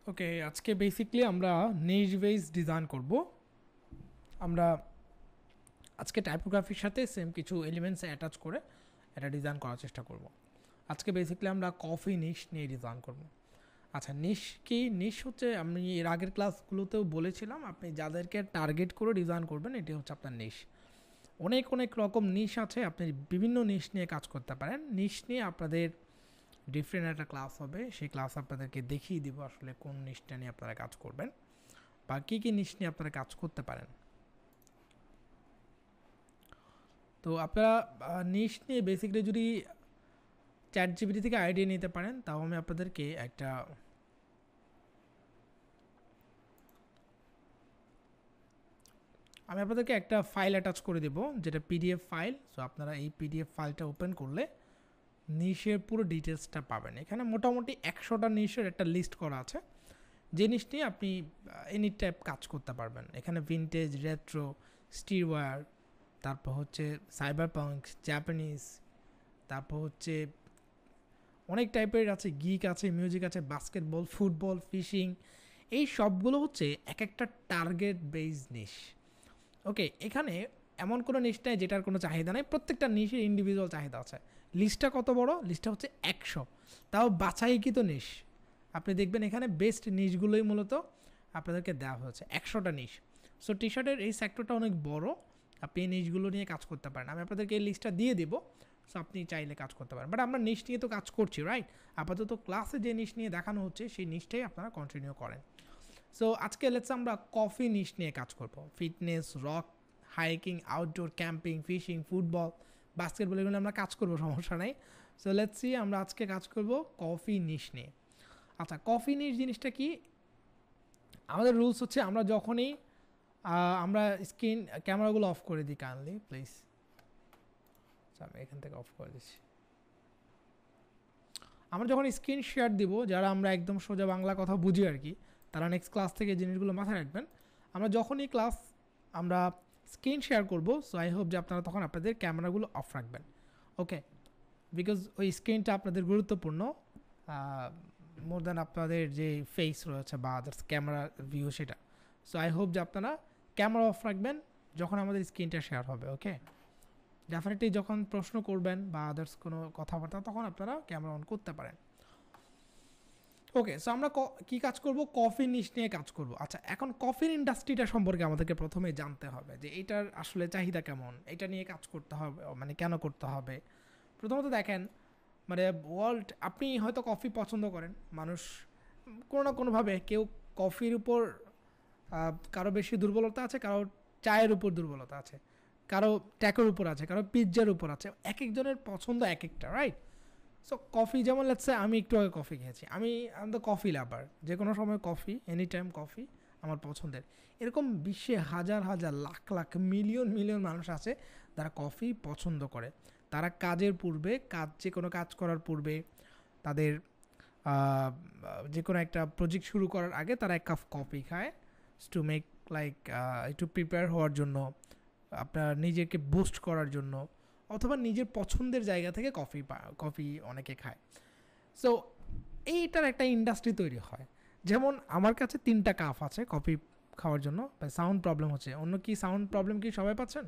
ওকে, আজকে বেসিকলি আমরা নিশ base design করব। আমরা আজকে টাইপোগ্রাফির সাথে সেম কিছু এলিমেন্টস অ্যাটাচ করে এটা ডিজাইন করার চেষ্টা করব। আজকে বেসিকলি আমরা কফি নিশ নিয়ে ডিজাইন করব। আচ্ছা, নিশ কি? নিশ হচ্ছে, আমি এর আগের ক্লাসগুলোতেও বলেছিলাম, আপনি যাদেরকে টার্গেট করে ডিজাইন করবেন এটি হচ্ছে আপনার নিশ। অনেক অনেক রকম নিশ আছে, আপনি বিভিন্ন নিশ নিয়ে কাজ করতে পারেন। নিশ নিয়ে আপনাদের ডিফারেন্ট একটা ক্লাস হবে, সেই ক্লাস আপনাদেরকে দেখিয়ে দিব আসলে কোন নিশটা নিয়ে আপনারা কাজ করবেন বা কী কী নিশ নিয়ে আপনারা কাজ করতে পারেন। তো আপনারা নিশ নিয়ে বেসিক্যালি যদি চ্যাট জিপিটি থেকে আইডিয়া নিতে পারেন, তাও আমি আপনাদেরকে একটা ফাইল অ্যাটাচ করে দেব, যেটা পিডিএফ ফাইল। সো আপনারা এই পিডিএফ ফাইলটা ওপেন করলে নিশের পুরো ডিটেলসটা পাবেন। এখানে মোটামুটি 100টা নিশের একটা লিস্ট করা আছে, যে নিশ নিয়ে আপনি এনি টাইপ কাজ করতে পারবেন। এখানে ভিনটেজ, রেট্রো, স্টিরওয়্যার, তারপর হচ্ছে সাইবার পাঙ্ক, জাপানিজ, তারপর হচ্ছে অনেক টাইপের আছে, গিক আছে, মিউজিক আছে, বাস্কেটবল, ফুটবল, ফিশিং। এই সবগুলো হচ্ছে এক একটা টার্গেট বেস নিশ। ওকে, এখানে এমন কোনো নিশ নেই যেটার কোনো চাহিদা নেই, প্রত্যেকটা নিশের ইন্ডিভিজুয়াল চাহিদা আছে। লিস্টটা কত বড়? লিস্টটা হচ্ছে 100, তাও বাছাইকৃত নিশ। আপনি দেখবেন এখানে বেস্ট নিশগুলোই মূলত আপনাদেরকে দেওয়া হয়েছে, 100টা নিশ। সো টি শার্টের এই সেক্টরটা অনেক বড়, আপনি এই নিশগুলো নিয়ে কাজ করতে পারেন। আমি আপনাদেরকে এই লিস্টটা দিয়ে দেবো, সো আপনি চাইলে কাজ করতে পারেন। বাট আমরা নিশ নিয়ে তো কাজ করছি, রাইট? আপাতত ক্লাসে যে নিশ নিয়ে দেখানো হচ্ছে সেই নিশটাই আপনারা কন্টিনিউ করেন। সো আজকে লেটস আমরা কফি নিশ নিয়ে কাজ করব। Fitness, rock, hiking, outdoor, camping, fishing, football, basketball, এগুলো আমরা কাজ করবো, সমস্যা নেই। সো লেটস সি, আমরা আজকে কাজ করব কফি নিশ নিয়ে। আচ্ছা, কফি নিশ জিনিসটা কি? আমাদের রুলস হচ্ছে, আমরা যখনই আমরা স্ক্রিন ক্যামেরাগুলো অফ করে দিই, কাইন্ডলি প্লিজ। আচ্ছা, আমি এখান থেকে অফ করে দিচ্ছি। আমরা যখন স্ক্রিন শেয়ার দিব, যারা আমরা একদম সোজা বাংলা কথা বুঝি আর কি, তারা নেক্সট ক্লাস থেকে জিনিসগুলো মাথায় রাখবেন। আমরা যখনই আমরা স্ক্রিন শেয়ার করব, সো আই হোপ যে আপনারা তখন আপনাদের ক্যামেরাগুলো অফ রাখবেন। ওকে, বিকজ ওই স্ক্রিনটা আপনাদের গুরুত্বপূর্ণ মোর দ্যান আপনাদের যে ফেস রয়েছে বা আদার্স ক্যামেরা ভিউ, সেটা। সো আই হোপ যে আপনারা ক্যামেরা অফ রাখবেন যখন আমাদের স্ক্রিনটা শেয়ার হবে। ওকে, ডেফিনেটলি যখন প্রশ্ন করবেন বা আদার্স কোনো কথাবার্তা, তখন আপনারা ক্যামেরা অন করতে পারেন। ওকে, সো আমরা কী কাজ করব? কফি নিশ নিয়ে কাজ করব। আচ্ছা, এখন কফির ইন্ডাস্ট্রিটা সম্পর্কে আমাদেরকে প্রথমে জানতে হবে যে এটার আসলে চাহিদা কেমন, এটা নিয়ে কাজ করতে হবে, মানে কেন করতে হবে। প্রথমত দেখেন, মানে ওয়ার্ল্ড, আপনি হয়তো কফি পছন্দ করেন, মানুষ কোনো না কোনোভাবে, কেউ কফির উপর কারো বেশি দুর্বলতা আছে, কারো চায়ের উপর দুর্বলতা আছে, কারো ট্যাকের উপর আছে, কারো পিৎজার উপর আছে। এক একজনের পছন্দ এক একটা, রাইট? সো কফি, যেমন লেটস সে আমি একটু আগে কফি খেয়েছি, আমি দ্য কফি লাভার, যে কোনো সময় কফি, এনি টাইম কফি আমার পছন্দের। এরকম বিশ্বে হাজার হাজার, লাখ লাখ, মিলিয়ন মিলিয়ন মানুষ আছে যারা কফি পছন্দ করে। তারা কাজের পূর্বে, যে কোনো কাজ করার পূর্বে, তাদের যে কোনো একটা প্রজেক্ট শুরু করার আগে তারা এক কাপ কফি খায়, টু মেক লাইক, একটু প্রিপেয়ার হওয়ার জন্য, আপনার নিজেকে বুস্ট করার জন্য, অথবা নিজের পছন্দের জায়গা থেকে কফি অনেকে খায়। সো এইটার একটা ইন্ডাস্ট্রি তৈরি হয়। যেমন আমার কাছে 3টা কাপ আছে কফি খাওয়ার জন্য। সাউন্ড প্রবলেম হচ্ছে, অন্য কি সাউন্ড প্রবলেম কি সবাই পাচ্ছেন?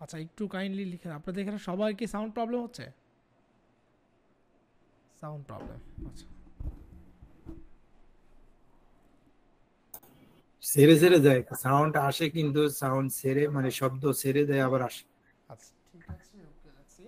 আচ্ছা, একটু কাইন্ডলি লিখে, আপনাদের এখানে সবাই কি সাউন্ড প্রবলেম হচ্ছে? সাউন্ড প্রবলেম, আচ্ছা। ছেড়ে ছেড়ে যায়, সাউন্ড আসে কিন্তু সাউন্ড ছেড়ে, মানে শব্দ ছেড়ে দেয় আবার আসে। আচ্ছা, ঠিক আছে, ওকে, লেটস সি।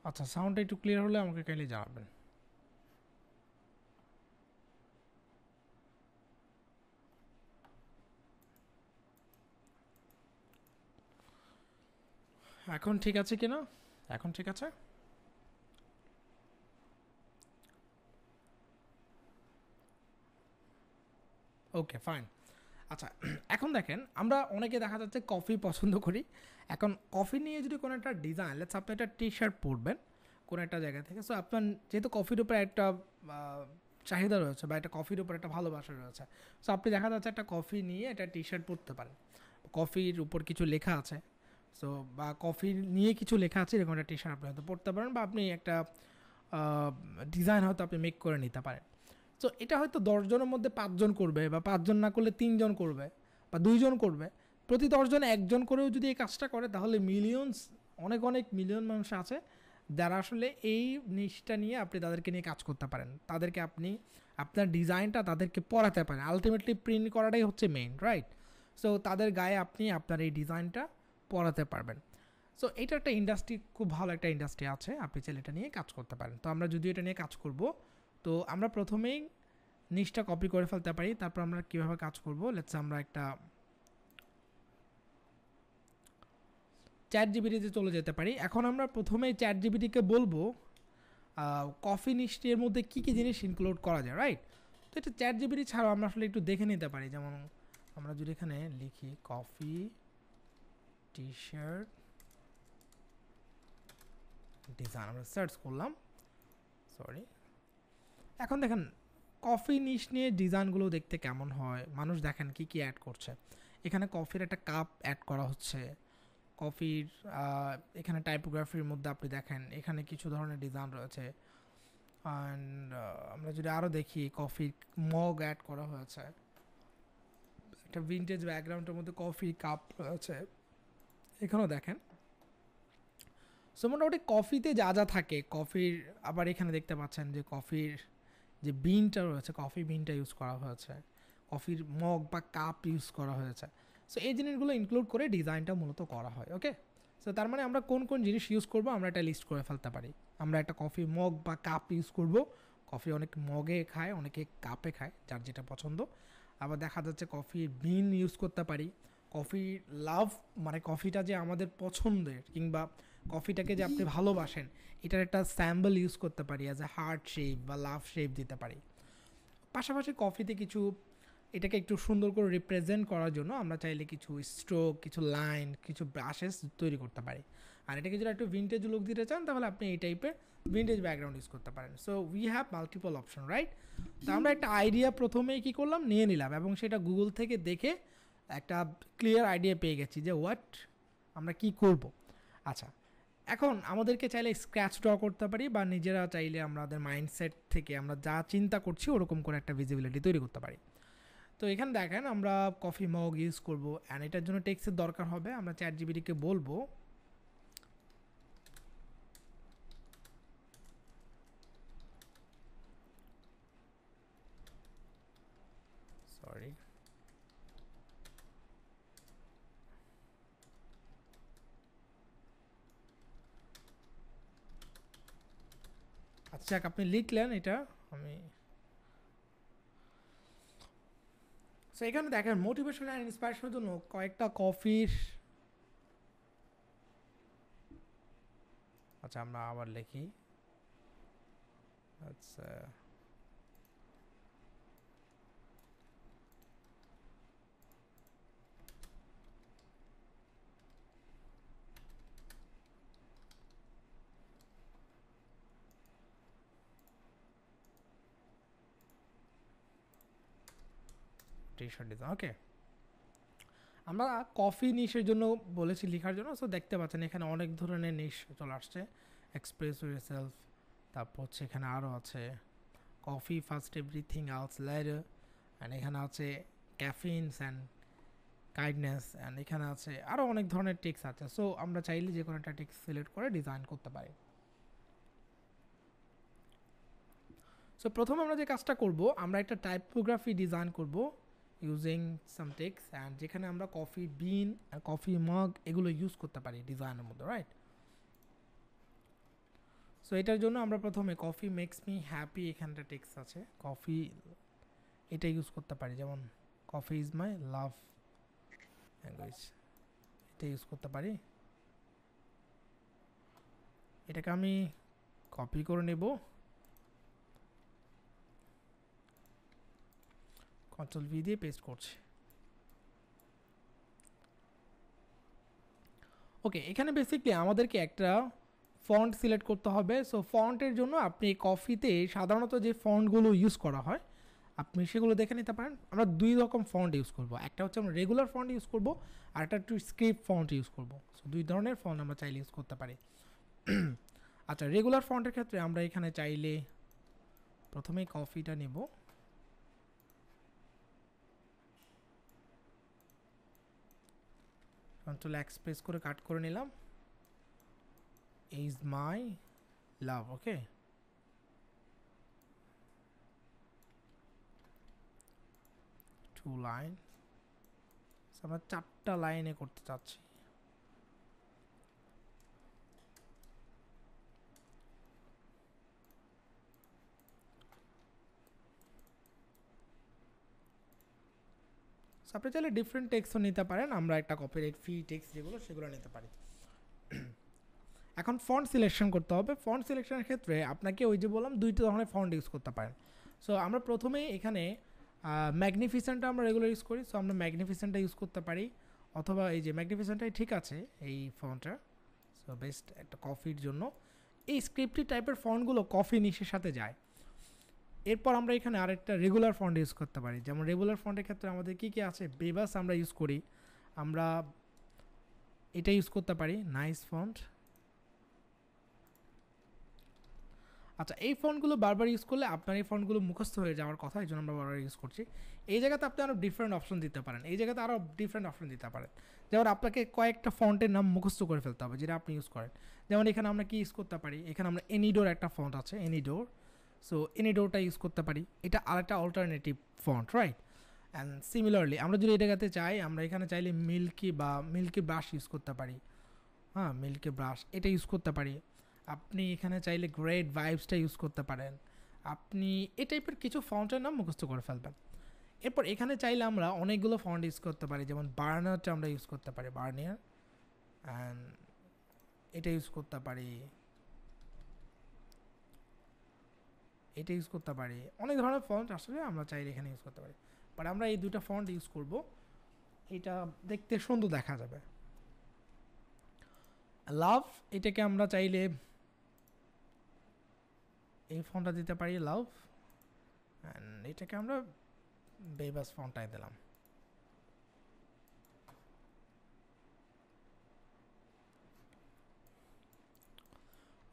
আচ্ছা, সাউন্ডটা একটু ক্লিয়ার হলে আমাকে কাইন্ডলি জানাবেন। এখন ঠিক আছে কিনা? এখন ঠিক আছে? Okay fine. আচ্ছা, এখন দেখেন আমরা অনেকে দেখা যাচ্ছে কফি পছন্দ করি। এখন কফি নিয়ে যদি কোনো একটা ডিজাইন, লেটস আপনি একটা টি শার্ট পরবেন কোনো একটা জায়গা থেকে, সো আপনার যেহেতু কফির উপরে একটা চাহিদা রয়েছে বা একটা কফির উপর একটা ভালোবাসা রয়েছে, সো আপনি দেখা যাচ্ছে একটা কফি নিয়ে একটা টি শার্ট পরতে পারেন। কফির উপর কিছু লেখা আছে, সো বা কফি নিয়ে কিছু লেখা আছে এরকম একটা টি শার্ট আপনি হয়তো পরতে পারেন, বা আপনি একটা ডিজাইন হয়তো আপনি মেক করে নিতে পারেন। সো এটা হয়তো 10 জনের মধ্যে 5 জন করবে, বা 5 জন না করলে 3 জন করবে, বা 2 জন করবে। প্রতি 10 জনে একজন করেও যদি এই কাজটা করে তাহলে মিলিয়নস, অনেক অনেক মিলিয়ন মানুষ আছে যারা আসলে এই নিশটা নিয়ে আপনি তাদেরকে নিয়ে কাজ করতে পারেন। তাদেরকে আপনি আপনার ডিজাইনটা তাদেরকে পড়াতে পারেন। আলটিমেটলি প্রিন্ট করাটাই হচ্ছে মেইন, রাইট? সো তাদের গায়ে আপনি আপনার এই ডিজাইনটা পড়াতে পারবেন। সো এটা একটা ইন্ডাস্ট্রি, খুব ভালো একটা ইন্ডাস্ট্রি আছে, আপনি চাইলে এটা নিয়ে কাজ করতে পারেন। তো আমরা যদি এটা নিয়ে কাজ করব, তো আমরা প্রথমেই নিচটা কপি করে ফেলতে পারি। তারপর আমরা কীভাবে কাজ করব, লেটস আমরা একটা চ্যাট জিপিটিতে চলে যেতে পারি। এখন আমরা প্রথমেই চ্যাট জিপিটিকে বলবো কফি নিচটি এর মধ্যে কী কী জিনিস ইনক্লুড করা যায়, রাইট? তো এটা চ্যাট জিপিটি ছাড়াও আমরা আসলে একটু দেখে নিতে পারি। যেমন আমরা যদি এখানে লিখি কফি টি শার্ট ডিজাইন, আমরা সার্চ করলাম, সরি। এখন দেখেন কফি নিশ নিয়ে ডিজাইনগুলো দেখতে কেমন হয়, মানুষ দেখেন কি কি অ্যাড করছে। এখানে কফির একটা কাপ অ্যাড করা হচ্ছে, কফির এখানে টাইপোগ্রাফির মধ্যে আপনি দেখেন এখানে কিছু ধরনের ডিজাইন রয়েছে। অ্যান্ড আমরা যদি আরও দেখি কফির মগ অ্যাড করা হয়েছে, একটা ভিন্টেজ ব্যাকগ্রাউন্ডের মধ্যে কফি কাপ রয়েছে এখানেও দেখেন। সো মোটামুটি কফিতে যা যা থাকে কফির, আবার এখানে দেখতে পাচ্ছেন যে কফির যে বিনটা রয়েছে, কফি বিনটা ইউজ করা হয়েছে, কফির মগ বা কাপ ইউজ করা হয়েছে। সো এই জিনিসগুলো ইনক্লুড করে ডিজাইনটা মূলত করা হয়। ওকে, সো তার মানে আমরা কোন কোন জিনিস ইউজ করব আমরা একটা লিস্ট করে ফেলতে পারি। আমরা একটা কফি মগ বা কাপ ইউজ করব। কফি অনেক মগে খায়, অনেকে কাপে খায়, যার যেটা পছন্দ। আবার দেখা যাচ্ছে কফির বিন ইউজ করতে পারি। কফি লাভ, মানে কফিটা যে আমাদের পছন্দের, কিংবা কফিটাকে যে আপনি ভালোবাসেন, এটার একটা স্যাম্বল ইউজ করতে পারি, অ্যাজ এ হার্ট শেপ বা লাভ শেপ দিতে পারি। পাশাপাশি কফিতে কিছু, এটাকে একটু সুন্দর করে রিপ্রেজেন্ট করার জন্য আমরা চাইলে কিছু স্ট্রোক, কিছু লাইন, কিছু ব্রাশেস তৈরি করতে পারি। আর এটাকে যদি একটু ভিন্টেজ লুক দিতে চান তাহলে আপনি এই টাইপের ভিন্টেজ ব্যাকগ্রাউন্ড ইউজ করতে পারেন। So we have multiple option, right? তো আমরা একটা আইডিয়া প্রথমেই কী করলাম, নিয়ে নিলাম, এবং সেটা গুগল থেকে দেখে একটা ক্লিয়ার আইডিয়া পেয়ে গেছি যে হোয়াট আমরা কি করব। আচ্ছা, এখন আমাদেরকে চাইলে স্ক্র্যাচ ড্র করতে পারি, বা নিজেরা চাইলে আমাদের মাইন্ডসেট থেকে আমরা যা চিন্তা করছি ওরকম করে একটা ভিজিবিলিটি তৈরি করতে পারি। তো এখানে দেখেন আমরা কফি মগ ইউজ করব, অ্যান্ড এটার জন্য টেক্সটের দরকার হবে। আমরা চ্যাট জিপিটিকে বলবো সরি আচ্ছা, আপনি লিখলেন এটা, আমি সো এখানে দেখেন মোটিভেশন অ্যান্ড ইন্সপিরেশনের জন্য কয়েকটা কফির, আচ্ছা আমরা আবার লিখি, আচ্ছা টি শার্ট ডিজাইন, ওকে। আমরা কফি নিশের জন্য বলেছি লেখার জন্য, সো দেখতে পাচ্ছেন এখানে অনেক ধরনের নিশ চলে আসছে। এক্সপ্রেস ইউরসেলফ, তারপর হচ্ছে এখানে আরও আছে coffee first everything else letter, and এখানে আছে ক্যাফিনস অ্যান্ড কাইন্ডনেস, অ্যান্ড এখানে আছে আরও অনেক ধরনের টেক্স আছে। সো আমরা চাইলে যে কোনো একটা টেক্স সিলেক্ট করে ডিজাইন করতে পারি। সো প্রথমে আমরা যে কাজটা করব, আমরা একটা টাইপোগ্রাফি ডিজাইন করব ইউজিং সাম টেক্স, অ্যান্ড যেখানে আমরা কফি বিন আর কফি মগ এগুলো ইউজ করতে পারি ডিজাইনের মধ্যে, রাইট? সো এটার জন্য আমরা প্রথমে কফি মেক্স মি হ্যাপি, এখানটা টেক্স আছে, কফি এটা ইউজ করতে পারি। যেমন coffee is my love language, এটা ইউজ করতে পারি। এটাকে আমি কপি করে নেব, কন্ট্রোল ভি দিয়ে পেস্ট করছি। ওকে, এখানে বেসিকলি আমাদেরকে একটা ফন্ট সিলেক্ট করতে হবে। সো ফন্টের জন্য আপনি কফিতে সাধারণত যে ফন্টগুলো ইউজ করা হয় আপনি সেগুলো দেখে নিতে পারেন। আমরা দুই রকম ফন্ট ইউজ করব, একটা হচ্ছে আমরা রেগুলার ফন্ট ইউজ করব, আর একটা একটু স্ক্রিপ্ট ফন্ট ইউজ করব। সো দুই ধরনের ফন্ট আমরা চাইলে ইউজ করতে পারি। আচ্ছা, রেগুলার ফন্টের ক্ষেত্রে আমরা এখানে চাইলে প্রথমেই কফিটা নেব, কন্ট্রোল এক্স প্রেস করে কাট করে নিলাম, is my love. Okay, two line, আমরা 4টা লাইনে করতে চাচ্ছি। আপনি চাইলে ডিফারেন্ট টেক্সটও নিতে পারেন, আমরা একটা কপিরাইট ফ্রি টেক্সট যেগুলো সেগুলো নিতে পারি। এখন ফন্ট সিলেকশন করতে হবে। ফন্ট সিলেকশনের ক্ষেত্রে আপনাকে ওই যে বললাম দুইটা ধরনের ফন্ট ইউজ করতে পারেন। সো আমরা প্রথমেই এখানে ম্যাগনিফিসেন্টটা আমরা রেগুলার ইউজ করি, সো আমরা ম্যাগনিফিসেন্টটা ইউজ করতে পারি, অথবা এই যে ম্যাগনিফিসেন্টটাই ঠিক আছে এই ফন্টটা। সো বেস্ট একটা কফির জন্য এই স্ক্রিপ্টি টাইপের ফন্টগুলো কফি নিশের সাথে যায়। এরপর আমরা এখানে আরেকটা রেগুলার ফন্ট ইউজ করতে পারি, যেমন রেগুলার ফন্টের ক্ষেত্রে আমাদের কী কী আছে, বেবাস আমরা ইউজ করি, আমরা এটা ইউজ করতে পারি, নাইস ফন্ট। আচ্ছা, এই ফন্টগুলো বারবার ইউজ করলে আপনার এই ফন্টগুলো মুখস্থ হয়ে যাওয়ার কথা, এই জন্য আমরা বারবার ইউজ করছি। এই জায়গাতে আপনি আরও ডিফারেন্ট অপশন দিতে পারেন, এই জায়গাতে আরও ডিফারেন্ট অপশন দিতে পারেন। যেমন আপনাকে কয়েকটা ফন্টের নাম মুখস্থ করে ফেলতে হবে যেটা আপনি ইউজ করেন। যেমন এখানে আমরা কি ইউজ করতে পারি, এখানে আমরা এনিডোর একটা ফন্ট আছে, এনিডোর। সো এনিডোরটা ইউজ করতে পারি, এটা আরেকটা alternative font, right? And similarly আমরা যদি এটা জায়গাতে চাই, আমরা এখানে চাইলে মিল্কি ব্রাশ ইউজ করতে পারি। হ্যাঁ, মিল্কি ব্রাশ এটা ইউজ করতে পারি। আপনি এখানে চাইলে গ্রেট ভাইবসটা ইউজ করতে পারেন। আপনি এই টাইপের কিছু ফন্টের নাম মুখস্থ করে ফেলবেন। এরপর এখানে চাইলে আমরা অনেকগুলো ফন্ট ইউজ করতে পারি, যেমন বার্নারটা আমরা ইউজ করতে পারি, বার্নিয়ার, অ্যান্ড এটা ইউজ করতে পারি, এটা ইউজ করতে পারি। অনেক ধরনের ফন্ট আসলে আমরা চাইলে এখানে ইউজ করতে পারি, বাট আমরা এই দুটো ফন্ট ইউজ করব, এটা দেখতে সুন্দর দেখা যাবে। লাভ, এটাকে আমরা চাইলে এই ফন্টটা দিতে পারি, লাভ, অ্যান্ড এটাকে আমরা বেবাস ফন্টটাই দিলাম।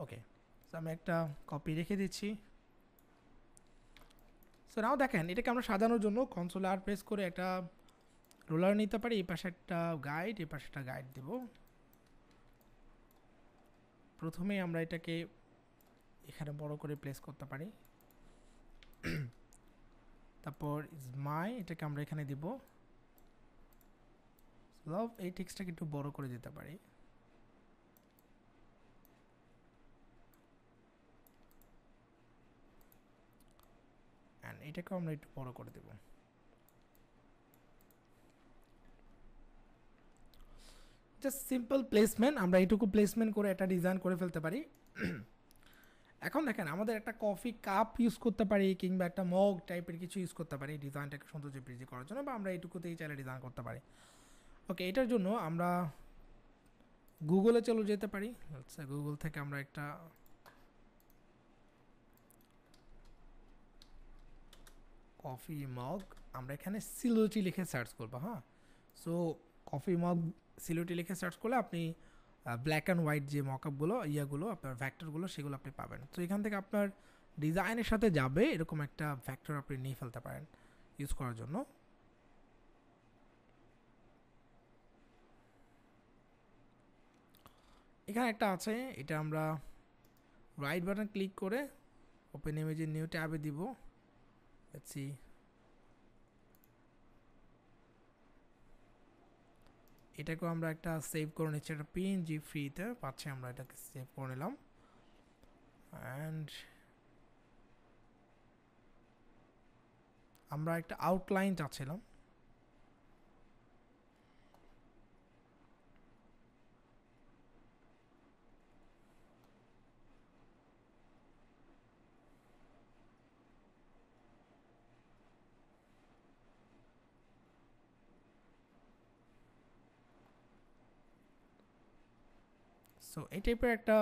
ওকে, সো আমি একটা কপি রেখে দিচ্ছি। সো নাও দেখেন, এটাকে আমরা সাজানোর জন্য কনসোল আর প্রেস করে একটা রোলার নিতে পারি, এই পাশে একটা গাইড, এই পাশে একটা গাইড দেব। প্রথমেই আমরা এটাকে এখানে বড় করে প্লেস করতে পারি, তারপর ইজ মাই, এটাকে আমরা এখানে দিব। লাভ, এই টেক্সটটাকে একটু বড় করে দিতে পারি। অ্যান্ড এটাকেও আমরা একটু বড় করে দেব। জাস্ট সিম্পল প্লেসমেন্ট, আমরা এইটুকু প্লেসমেন্ট করে একটা ডিজাইন করে ফেলতে পারি। এখন দেখেন, আমাদের একটা কফি কাপ ইউজ করতে পারি, কিংবা একটা মগ টাইপের কিছু ইউজ করতে পারি ডিজাইনটাকে সৌন্দর্য বৃদ্ধি করার জন্য, বা আমরা এইটুকুতেই চাইলে ডিজাইন করতে পারি। ওকে, এটার জন্য আমরা গুগলে চলে যেতে পারি। আচ্ছা, গুগল থেকে আমরা একটা কফি মগ, আমরা এখানে সিলুটি লিখে সার্চ করবো। হ্যাঁ, সো কফি মগ সিলুটি লিখে সার্চ করলে আপনি ব্ল্যাক অ্যান্ড হোয়াইট যে মকআপগুলো আপনার ভ্যাক্টরগুলো সেগুলো আপনি পাবেন। তো এখান থেকে আপনার ডিজাইনের সাথে যাবে এরকম একটা ভ্যাক্টর আপনি নিয়ে ফেলতে পারেন ইউজ করার জন্য। এখানে একটা আছে, এটা আমরা রাইট বাটন ক্লিক করে ওপেন ইমেজের নিউ ট্যাবে দিব। লেটস সি, এটাকেও আমরা একটা সেভ করে নিচ্ছি, একটা পিএনজি ফ্রিতে পাচ্ছি, আমরা এটাকে সেভ করে নিলাম। অ্যান্ড আমরা একটা আউটলাইন চাচ্ছিলাম, সো এই টাইপের একটা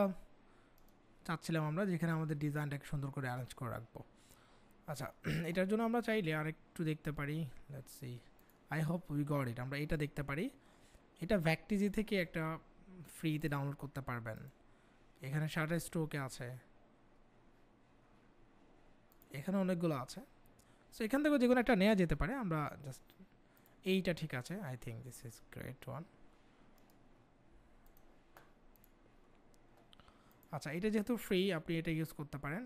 চাচ্ছিলাম আমরা, যেখানে আমাদের ডিজাইনটাকে সুন্দর করে অ্যারেঞ্জ করে রাখবো। আচ্ছা, এটার জন্য আমরা চাইলে আরেকটু দেখতে পারি, let's C, I hope we got it. আমরা এটা দেখতে পারি, এটা ভ্যাকটিজি থেকে একটা ফ্রিতে ডাউনলোড করতে পারবেন। এখানে শাটার স্ট্রোকে আছে, এখানে অনেকগুলো আছে। সো এখান থেকে যে কোনো একটা নেওয়া যেতে পারে। আমরা জাস্ট এইটা ঠিক আছে, I think this is great one. আচ্ছা, এটা যেহেতু ফ্রি, আপনি এটা ইউজ করতে পারেন।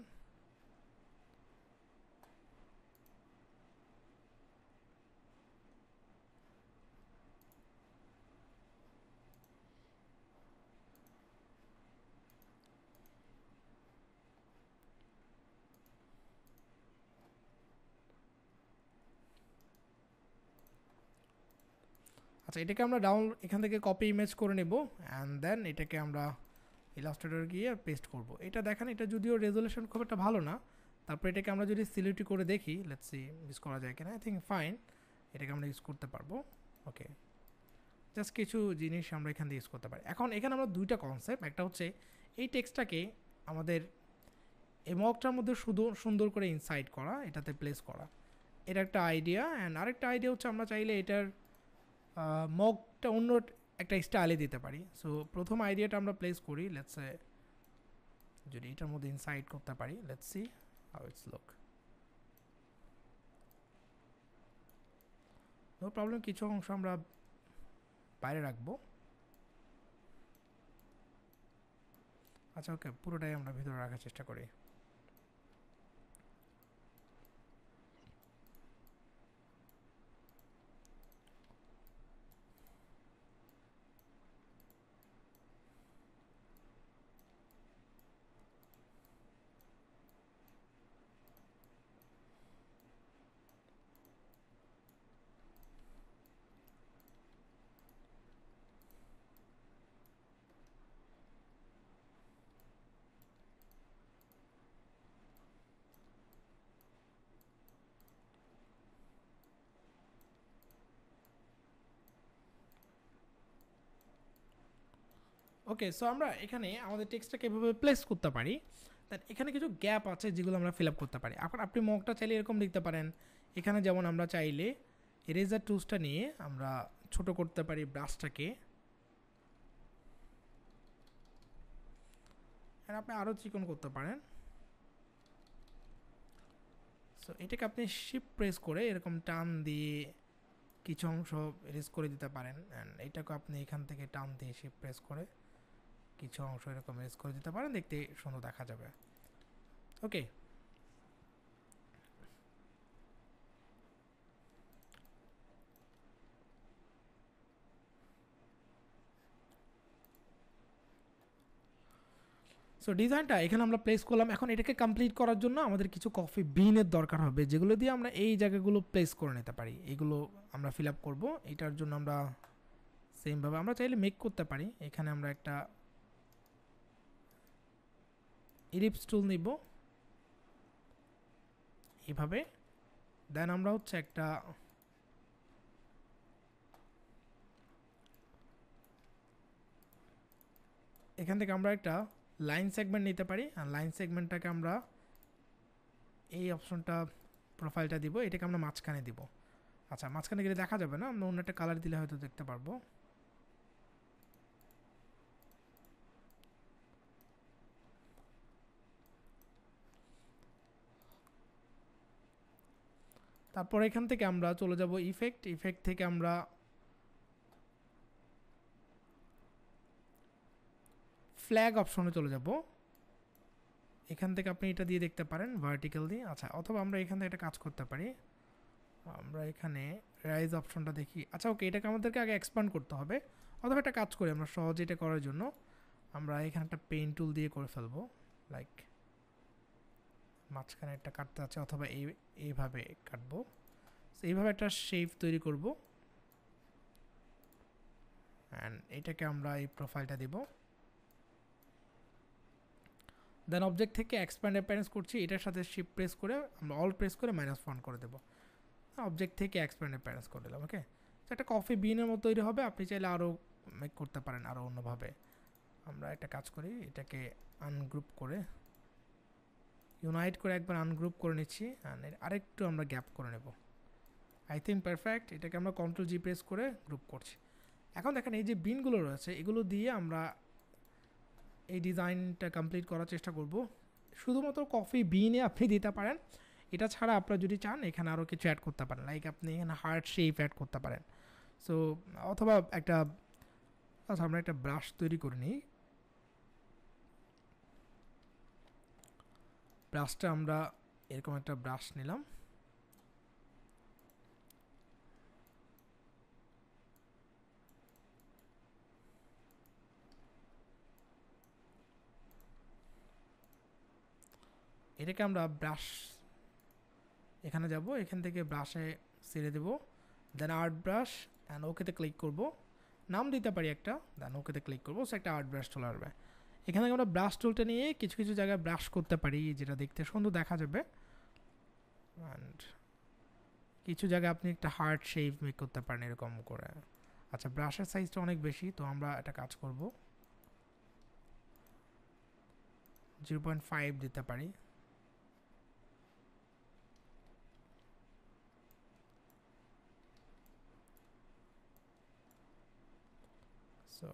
আচ্ছা, এটাকে আমরা এখান থেকে কপি ইমেজ করে নেব, অ্যান্ড দেন এটাকে আমরা ইলাস্ট্রেটর গিয়ে পেস্ট করব। এটা দেখেন, এটা যদিও রেজলিউশন খুব একটা ভালো না, তারপর এটাকে আমরা যদি সিলেক্ট করে দেখি, লেটস সি ইউজ করা যায় কিনা। আই থিঙ্ক ফাইন, এটাকে আমরা ইউজ করতে পারবো। ওকে, জাস্ট কিছু জিনিস আমরা এখান থেকে ইউজ করতে পারি। এখন এখানে আমরা দুইটা কনসেপ্ট, একটা হচ্ছে এই টেক্সটটাকে আমাদের এই মকটার মধ্যে শুধু সুন্দর করে ইনসাইড করা, এটাতে প্লেস করা, এটা একটা আইডিয়া। অ্যান্ড আরেকটা আইডিয়া হচ্ছে আমরা চাইলে এটার মকটা অন্য একটা স্টাইলে দিতে পারি। সো প্রথম আইডিয়াটা আমরা প্লেস করি, লেটস সে যদি এটার মধ্যে ইনসাইড করতে পারি, let's see how it's look. No problem, কিছু অংশ আমরা বাইরে রাখবো। আচ্ছা, ওকে, পুরোটাই আমরা ভিতরে রাখার চেষ্টা করি। ওকে, সো আমরা এখানে আমাদের টেক্সটটাকে এভাবে প্লেস করতে পারি। দেন এখানে কিছু গ্যাপ আছে যেগুলো আমরা ফিল আপ করতে পারি। এখন আপনি মকটা চাইলে এরকম লিখতে পারেন। এখানে যেমন আমরা চাইলে এরেজার টুলসটা নিয়ে আমরা ছোট করতে পারি ব্রাশটাকে, আর আপনি আরও চিকন করতে পারেন। সো এটাকে আপনি শিফট প্রেস করে এরকম টান দিয়ে কিছু অংশ এরেজ করে দিতে পারেন। অ্যান্ড এটাকে আপনি এখান থেকে টান দিয়ে শিফট প্রেস করে কিছু অংশ এরকম এরেজ করে দিতে পারেন, দেখতে সুন্দর দেখা যাবে। ওকে, সো ডিজাইনটা এখানে আমরা প্লেস করলাম। এখন এটাকে কমপ্লিট করার জন্য আমাদের কিছু কফি বিনের দরকার হবে, যেগুলো দিয়ে আমরা এই জায়গাগুলো প্লেস করে নিতে পারি। এগুলো আমরা ফিল আপ করবো। এটার জন্য আমরা সেমভাবে আমরা চাইলে মেক করতে পারি। এখানে আমরা একটা ইলিপস টুল নিব এভাবে। দেন আমরা হচ্ছে একটা এখান থেকে আমরা একটা লাইন সেগমেন্ট নিতে পারি। আর লাইন সেগমেন্টটাকে আমরা এই অপশনটা প্রোফাইলটা দিব, এটাকে আমরা মাঝখানে দিব। আচ্ছা, মাঝখানে গেলে দেখা যাবে না, আমরা অন্য একটা কালার দিলে হয়তো দেখতে পারবো। তারপর এখান থেকে আমরা চলে যাব ইফেক্ট থেকে আমরা ফ্ল্যাগ অপশনে চলে যাব। এখান থেকে আপনি এটা দিয়ে দেখতে পারেন ভার্টিক্যাল দিয়ে। আচ্ছা, অথবা আমরা এখান থেকে একটা কাজ করতে পারি, আমরা এখানে রাইজ অপশনটা দেখি। আচ্ছা, ওকে, এটাকে আমাদেরকে আগে এক্সপ্যান্ড করতে হবে। অথবা একটা কাজ করি, আমরা সহজে এটা করার জন্য আমরা এখানে একটা পেইন্ট টুল দিয়ে করে ফেলবো। লাইক মাঝখানে একটা কাটতে আছে, অথবা এইভাবে কাটবো। এইভাবে একটা শেপ তৈরি করব। অ্যান্ড এটাকে আমরা এই প্রোফাইলটা দিব। দেন অবজেক্ট থেকে এক্সপ্যান্ড অ্যাপিয়ারেন্স করছি, এটার সাথে শিফট প্রেস করে আমরা অল প্রেস করে -1 করে দেবো। অবজেক্ট থেকে এক্সপ্যান্ড অ্যাপিয়ারেন্স করে দিলাম। ওকে, একটা কফি বিনের মতো তৈরি হবে। আপনি চাইলে আরও মেক করতে পারেন আরও অন্যভাবে। আমরা একটা কাজ করি, এটাকে আনগ্রুপ করে ইউনাইট করে একবার আনগ্রুপ করে নিচ্ছি, আরেকটু আমরা গ্যাপ করে নেব। I think perfect. এটাকে আমরা কন্ট্রোল জি প্রেস করে গ্রুপ করছি। এখন দেখেন এই যে বিনগুলো রয়েছে এগুলো দিয়ে আমরা এই ডিজাইনটা কমপ্লিট করার চেষ্টা করব। শুধুমাত্র কফি বিনে আপনি দিতে পারেন, এটা ছাড়া আপনারা যদি চান এখানে আরও কিছু অ্যাড করতে পারেন, লাইক আপনি এখানে হার্ট শেপ অ্যাড করতে পারেন। সো অথবা একটা আমরা একটা ব্রাশ তৈরি করে নিই। ব্রাশটা আমরা এরকম একটা ব্রাশ নিলাম, এটাকে আমরা ব্রাশ এখানে যাব, এখান থেকে ব্রাশে ছেড়ে দেব, দেন আর্ট ব্রাশ অ্যান্ড ওকেতে ক্লিক করব, নাম দিতে পারি একটা, দেন ওকেতে ক্লিক করবো, সো একটা আর্ট ব্রাশ চলে আসবে। এখান থেকে আমরা ব্রাশ টুলটা নিয়ে কিছু কিছু জায়গায় ব্রাশ করতে পারি যেটা দেখতে সুন্দর দেখা যাবে, অ্যান্ড কিছু জায়গায় আপনি একটা হার্ট শেপ মেক করতে পারেন এরকম করে। আচ্ছা ব্রাশের সাইজটা অনেক বেশি, তো আমরা একটা কাজ করব, 0.5 দিতে পারি। সো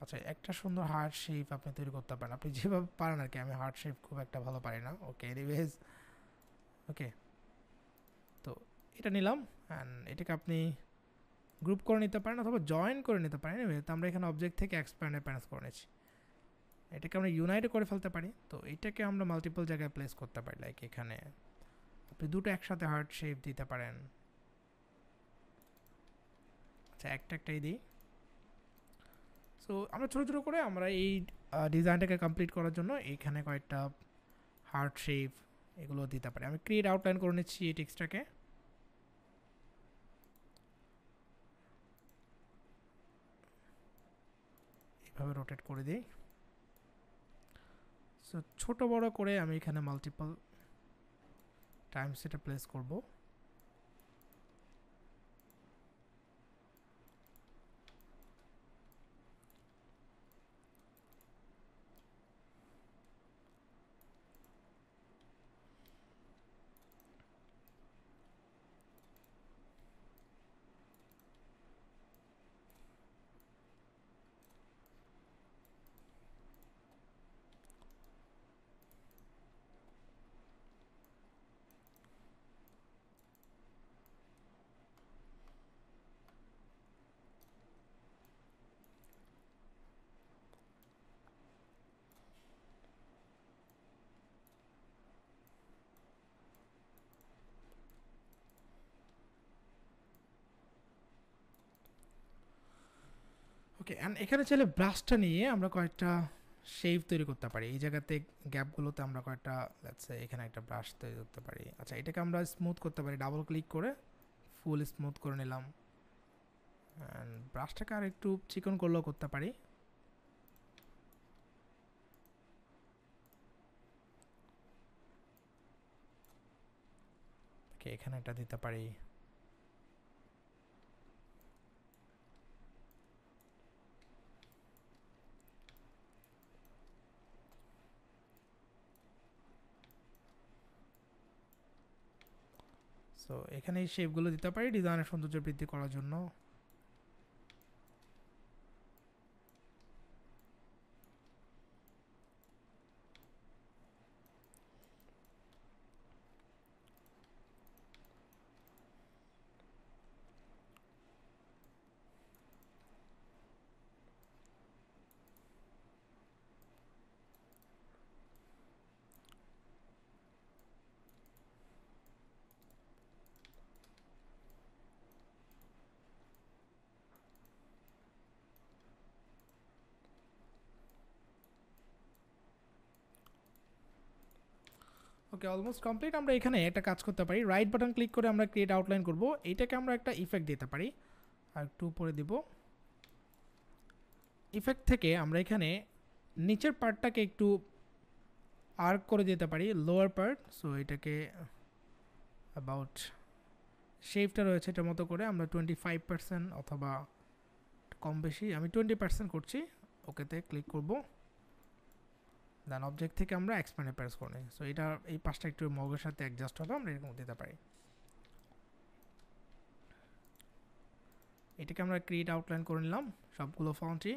আচ্ছা একটা সুন্দর হার্ট শেপ আপনি তৈরি করতে পারেন, আপনি যেভাবে পারেন আর কি। আমি হার্ট শেপ খুব একটা ভালো পারি না। ওকে এনিওয়েজ, ওকে তো এটা নিলাম, অ্যান্ড এটাকে আপনি গ্রুপ করে নিতে পারেন অথবা জয়েন করে নিতে পারেন। তো আমরা এখানে অবজেক্ট থেকে এক্সপ্যান্ড প্যানেলস করে নিচ্ছি, এটাকে আমরা ইউনাইটে করে ফেলতে পারি। তো এটাকে আমরা মাল্টিপল জায়গায় প্লেস করতে পারি, লাইক এখানে আপনি দুটো একসাথে হার্ট শেপ দিতে পারেন। আচ্ছা একটাই দিই। সো আমরা ছোটো ছোটো করে আমরা এই ডিজাইনটাকে কমপ্লিট করার জন্য এইখানে কয়েকটা হার্ট শেপ এগুলো দিতে পারি। আমি ক্রিয়েট আউটলাইন করে নিচ্ছি এই টেক্সটটাকে, এইভাবে রোটেট করে দিই। সো ছোটো বড় করে আমি এখানে মাল্টিপল টাইমস এটা প্লেস করব। ওকে, অ্যান্ড এখানে চাইলে ব্রাশটা নিয়ে আমরা কয়েকটা শেপ তৈরি করতে পারি। এই জায়গাতে গ্যাপগুলোতে আমরা কয়েকটা এখানে একটা ব্রাশ তৈরি করতে পারি। আচ্ছা এটাকে আমরা স্মুথ করতে পারি, ডাবল ক্লিক করে ফুল স্মুথ করে নিলাম, অ্যান্ড ব্রাশটাকে আর একটু চিকন করলেও করতে পারি। ওকে এখানে একটা দিতে পারি। সো এখানে এই শেপগুলো দিতে পারি ডিজাইনের সৌন্দর্য বৃদ্ধি করার জন্য। ওকে অলমোস্ট কমপ্লিট। আমরা এখানে একটা কাজ করতে পারি, রাইট বাটন ক্লিক করে আমরা ক্রিয়েট আউটলাইন করব। এইটাকে আমরা একটা ইফেক্ট দিতে পারি, আর একটু উপরে দিব। ইফেক্ট থেকে আমরা এখানে নিচের পার্টটাকে একটু আর্ক করে দিতে পারি, লোয়ার পার্ট। সো এটাকে অ্যাবাউট শেপটা রয়েছে এটার মতো করে আমরা 25% অথবা কম বেশি, আমি 20% করছি, ওকেতে ক্লিক করব, দেন অবজেক্ট থেকে আমরা এক্সপ্যান্ডে প্রেস করে নিই। সো এটা এই পাশটা একটু মগের সাথে অ্যাডজাস্ট হবে, আমরা এরকম দিতে পারি। এটাকে আমরা ক্রিয়েট আউটলাইন করে নিলাম সবগুলো ফন্টই।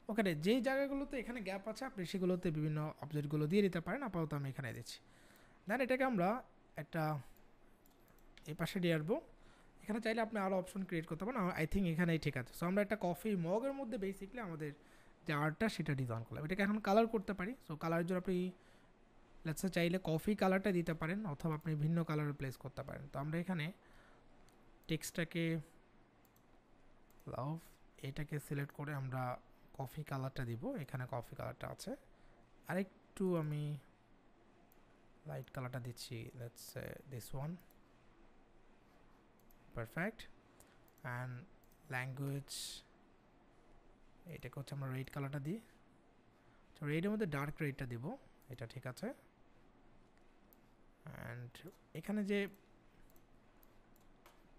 ওকে, যেই জায়গাগুলোতে এখানে গ্যাপ আছে আপনি সেগুলোতে বিভিন্ন অবজেক্টগুলো দিয়ে দিতে পারেন, আপাতত আমি এখানে দিচ্ছি। দেন এটাকে আমরা একটা এই পাশে দিয়ে আসবো, এখানে চাইলে আপনি আরও অপশন ক্রিয়েট করতে পারেন, আই থিঙ্ক এখানেই ঠিক আছে। সো আমরা একটা কফি মগের মধ্যে বেসিক্যালি আমাদের যে আর্টটা সেটা ডিজাইন করলাম, এটাকে এখন কালার করতে পারি। সো কালারের জন্য আপনি লেটসে চাইলে কফি কালারটা দিতে পারেন, অথবা আপনি ভিন্ন কালার প্লেস করতে পারেন। তো আমরা এখানে টেক্সটটাকে লাভ এটাকে সিলেক্ট করে আমরা কফি কালারটা দিব, এখানে কফি কালারটা আছে। আরেকটু আমি লাইট কালারটা দিচ্ছি, let's say this one, perfect. And language এটাকে হচ্ছে আমরা রেড কালারটা দিই, তো রেডের মধ্যে ডার্ক রেডটা দিব, এটা ঠিক আছে। অ্যান্ড এখানে যে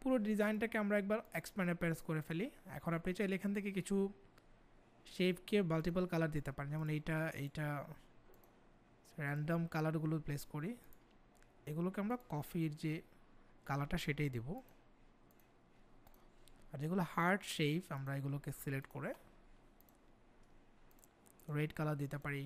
পুরো ডিজাইনটাকে আমরা একবার এক্সপ্যান্ডে প্রেস করে ফেলি। এখন আপনি চাইলে এখান থেকে কিছু শেপকে মাল্টিপল কালার দিতে পারেন, যেমন এইটা র্যান্ডম কালারগুলো প্লেস করি, এগুলোকে আমরা কফির যে কালারটা সেটাই দিব। আর যেগুলো হার্ড শেপ আমরা এগুলোকে সিলেক্ট করে রেড কালার দিতে পারি।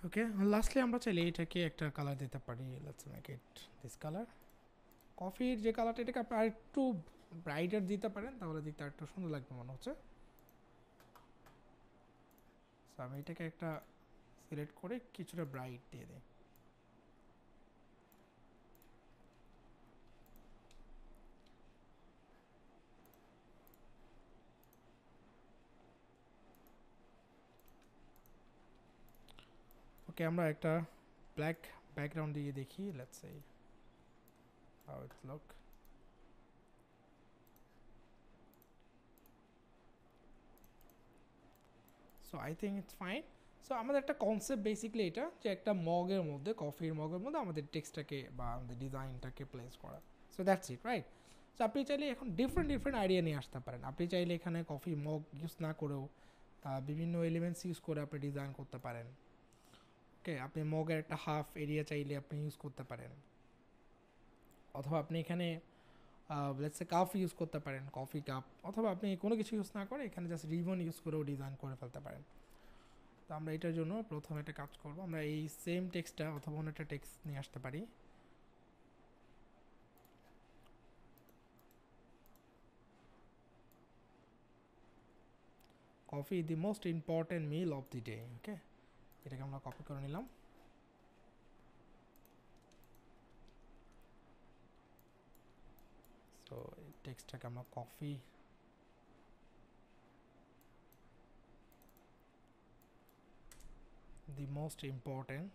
ওকে, লাস্টলি আমরা চাইলে এটাকে একটা কালার দিতে পারি, let's make it this colour. কফির যে কালারটা এটাকে আপনি আর একটু ব্রাইটার দিতে পারেন, তাহলে দেখতে আর একটু সুন্দর লাগবে মনে হচ্ছে। সো আমি এটাকে একটা সিলেক্ট করে কিছুটা ব্রাইট দিয়ে দিই। ওকে, আমরা একটা ব্ল্যাক ব্যাকগ্রাউন্ড দিয়ে দেখি, let's say how it look. So I think it's fine. So আমাদের একটা কনসেপ্ট বেসিক্যালি এটা, যে একটা মগের মধ্যে, কফির মগের মধ্যে আমাদের টেক্সটটাকে বা আমাদের ডিজাইনটাকে প্লেস করা। So that's it, right? So আপনি চাইলে এখন ডিফারেন্ট আইডিয়া নিয়ে আসতে পারেন। আপনি চাইলে এখানে কফি মগ ইউজ না করেও বিভিন্ন এলিমেন্টস ইউজ করে আপনি ডিজাইন করতে পারেন। ওকে, আপনি মগের একটা হাফ এরিয়া চাইলে আপনি ইউজ করতে পারেন, অথবা আপনি এখানে লেটস সে কাপ ইউজ করতে পারেন, কফি কাপ, অথবা আপনি কোনো কিছু ইউজ না করে এখানে জাস্ট রিবন ইউজ করেও ডিজাইন করে ফেলতে পারেন। তো আমরা এটার জন্য প্রথমে একটা কাজ করব, আমরা এই সেম টেক্সটটা অথবা অন্য একটা টেক্সট নিয়ে আসতে পারি। Coffee the most important meal of the day. Okay, এটাকে আমরা কপি করে নিলাম। সো এই টেক্সটটাকে আমরা coffee the most important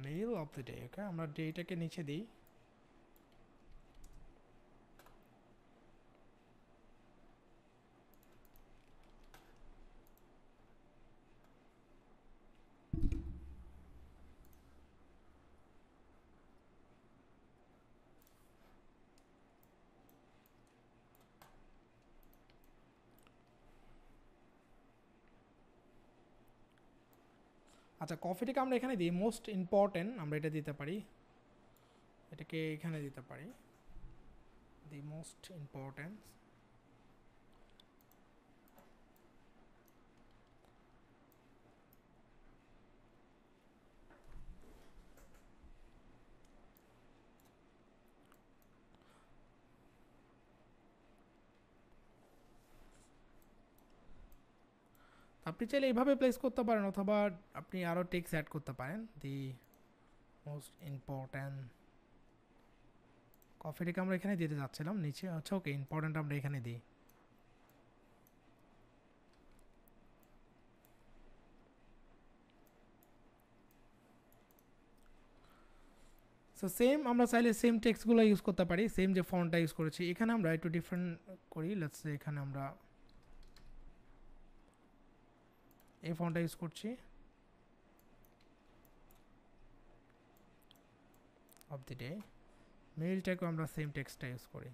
meal of the day। Okay, আমরা ডেটাকে নিচে দিই। আচ্ছা কফিটাকে আমরা এখানে দিই মোস্ট ইম্পর্টেন্ট, আমরা এটা দিতে পারি, এটাকে এখানে দিতে পারি দি মোস্ট ইম্পর্টেন্ট। আপনি চাইলে এইভাবে প্লেস করতে পারেন, অথবা আপনি আরও টেক্সট অ্যাড করতে পারেন, দি মোস্ট ইম্পর্ট্যান্ট। কফিটাকে আমরা এখানে দিতে যাচ্ছিলাম নিচে, আচ্ছা ওকে, ইম্পর্ট্যান্ট আমরা এখানে দিই। সো সেম আমরা চাইলে সেম টেক্সটগুলো ইউজ করতে পারি, সেম যে ফন্টটা ইউজ করেছি এখানে আমরা একটু ডিফারেন্ট করি। লেটস সে এখানে আমরা এই ফন্টটা ইউজ করছি অফ দি ডে। মেইলটাকে আমরা সেম টেক্সটটা ইউজ করি।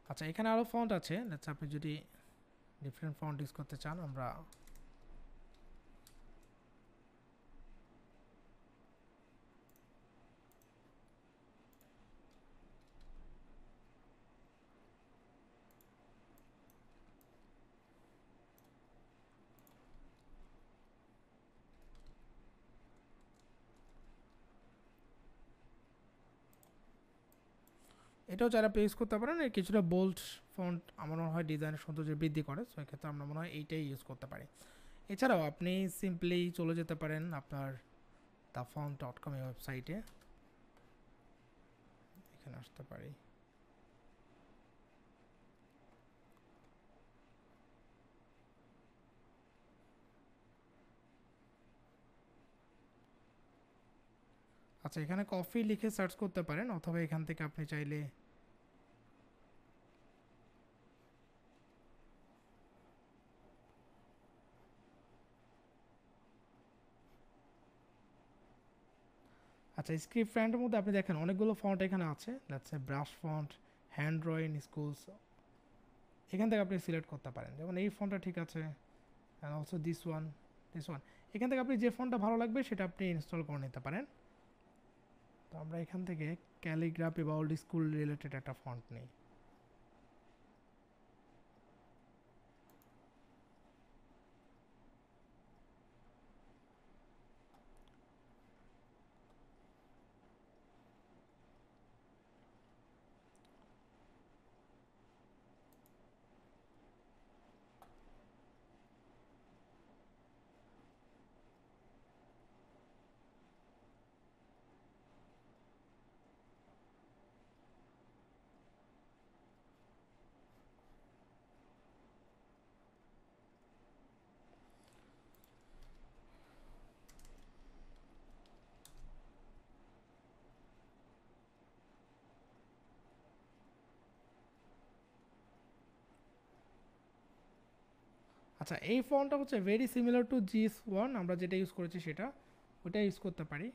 আচ্ছা এখানে আরও ফন্ট আছে, লেটস আপনি যদি ডিফারেন্ট ফন্ট ইউজ করতে চান আমরা এটাও যারা আপনি ইউজ করতে পারেন। এর কিছুটা বোল্ড ফন্ট আমার মনে হয় ডিজাইনের সৌন্দর্য বৃদ্ধি করে, সো এক্ষেত্রে আমরা মনে হয় এইটাই ইউজ করতে পারি। এছাড়াও আপনি সিম্পলি চলে যেতে পারেন আপনার thefont.com এই ওয়েবসাইটে, এখানে আসতে পারি। আচ্ছা এখানে কফি লিখে সার্চ করতে পারেন, অথবা এখান থেকে আপনি চাইলে আচ্ছা স্ক্রিপ্ট ফ্রন্টের মধ্যে আপনি দেখেন অনেকগুলো ফন্ট এখানে আছে, let's say brush font, hand drawing, schools, এখান থেকে আপনি সিলেক্ট করতে পারেন। যেমন এই ফন্টটা ঠিক আছে, অ্যান্ড অলসো দিস ওয়ান, এখান থেকে আপনি যে ফন্টটা ভালো লাগবে সেটা আপনি ইনস্টল করে নিতে পারেন। তো আমরা এখান থেকে ক্যালিগ্রাফি বা ওল্ড স্কুল রিলেটেড একটা ফন্ট নিই। আচ্ছা এই ফন্টটা হচ্ছে ভেরি সিমিলার টু GS1, আমরা যেটা ইউজ করেছি সেটা, ওটা ইউজ করতে পারি।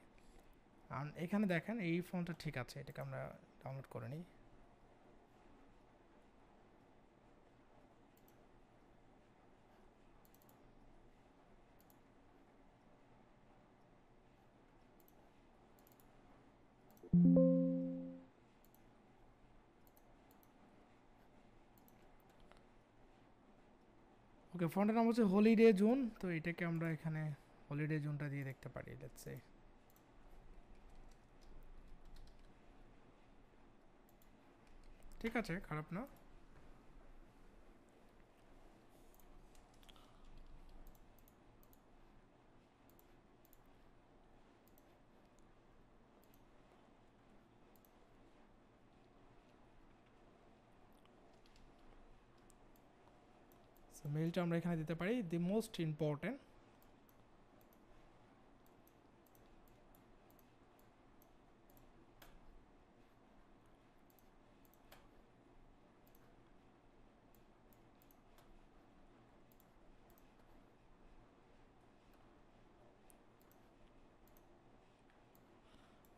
আর এখানে দেখেন এই ফন্টটা ঠিক আছে, এটাকে আমরা ডাউনলোড করে নিই। ওকে ফন্টের নাম হচ্ছে হলিডে জোন, তো এটাকে আমরা এখানে হলিডে জোনটা দিয়ে দেখতে পারি। লেটস সে ঠিক আছে, খারাপ না। মেইলটা আমরা এখানে দিতে পারি দি মোস্ট ইম্পর্টেন্ট।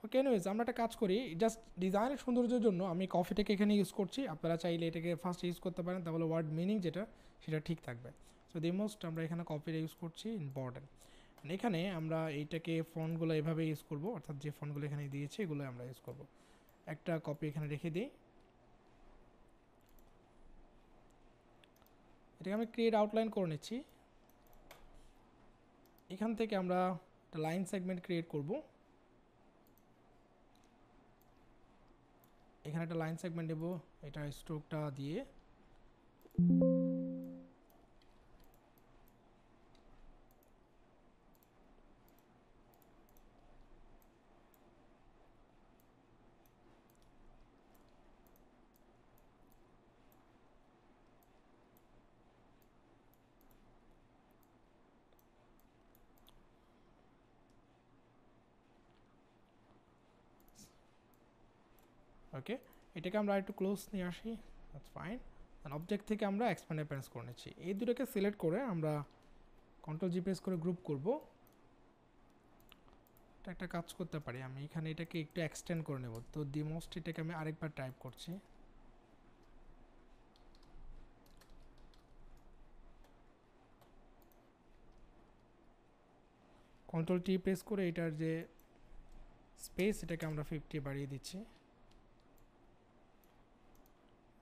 ওকে, এনিওয়েজ আমরা একটা কাজ করি, জাস্ট ডিজাইনের সৌন্দর্যের জন্য আমি কফিটাকে এখানে ইউজ করছি। আপনারা চাইলে এটাকে ফার্স্ট ইউজ করতে পারেন, তাহলে ওয়ার্ড মিনিং যেটা সেটা ঠিক থাকবে। সো দি মোস্ট আমরা এখানে কপিটা ইউজ করছি, ইম্পর্টেন্ট। এখানে আমরা এইটাকে ফন্টগুলো এভাবে ইউজ করব, অর্থাৎ যে ফন্টগুলো এখানে দিয়েছি এগুলো আমরা ইউজ করব। একটা কপি এখানে রেখে দিই। এটাকে আমি ক্রিয়েট আউটলাইন করে নিচ্ছি। এখান থেকে আমরা একটা লাইন সেগমেন্ট ক্রিয়েট করব। এখানে একটা লাইন সেগমেন্ট দেব, এটা স্ট্রোকটা দিয়ে। ওকে, এটাকে আমরা একটু ক্লোজ নিয়ে আসি, দ্যাটস ফাইন। অবজেক্ট থেকে আমরা এক্সপ্যান্ড অ্যাপিয়ারেন্স করে নিচ্ছি। এই দুটোকে সিলেক্ট করে আমরা কন্ট্রোল জি প্রেস করে গ্রুপ করব। এটা একটা কাজ করতে পারি, আমি এখানে এটাকে একটু এক্সটেন্ড করে নেব। তো দি মোস্ট এটাকে আমি আরেকবার টাইপ করছি। কন্ট্রোল টি প্রেস করে এটার যে স্পেস এটাকে আমরা 50 বাড়িয়ে দিচ্ছি।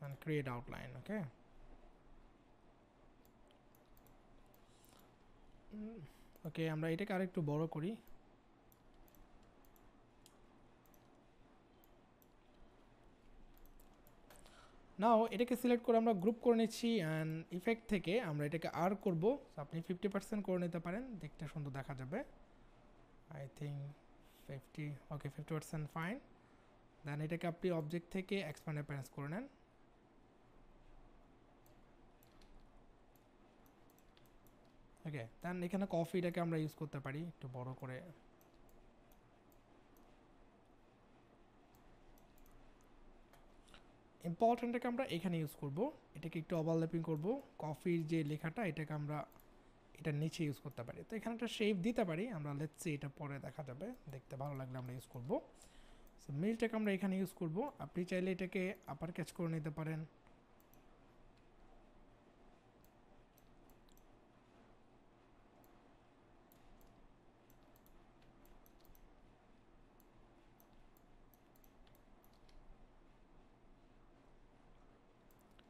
and create outline. Okay, ওকে, আমরা এটাকে আরেকটু বড় করি। নাও এটাকে সিলেক্ট করে আমরা গ্রুপ করে নিচ্ছি, অ্যান্ড ইফেক্ট থেকে আমরা এটাকে আর করব। আপনি 50% করে নিতে পারেন, দেখতে সুন্দর দেখা যাবে। I think 50, okay 50% fine. Then এটাকে আপনি অবজেক্ট থেকে এক্সপ্যান্ড অ্যাপিয়ারেন্স করে নেন। ওকে, দেন এখানে কফিটাকে আমরা ইউজ করতে পারি একটু বড় করে। ইম্পর্টেন্টটাকে আমরা এখানে ইউজ করব, এটাকে একটু ওভারল্যাপিং করব। কফির যে লেখাটা এটাকে আমরা এটার নিচে ইউজ করতে পারি। তো এখানে একটা শেপ দিতে পারি আমরা, লেটস সি এটা পরে দেখা যাবে, দেখতে ভালো লাগলে আমরা ইউজ করব। সো মিলটাকে আমরা এখানে ইউজ করব। আপনি চাইলে এটাকে আপার ক্যাচ করে নিতে পারেন।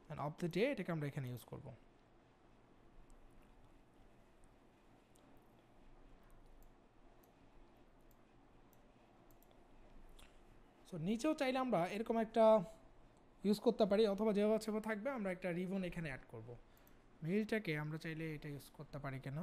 অ্যান্ড অফ দ্য ডে এটাকে আমরা এখানে ইউজ করব। সো নিচেও চাইলে আমরা এরকম একটা ইউজ করতে পারি, অথবা যেভাবে সেভাবে থাকবে আমরা একটা রিবন এখানে অ্যাড করব। মেইলটাকে আমরা চাইলে এটা ইউজ করতে পারি কেন।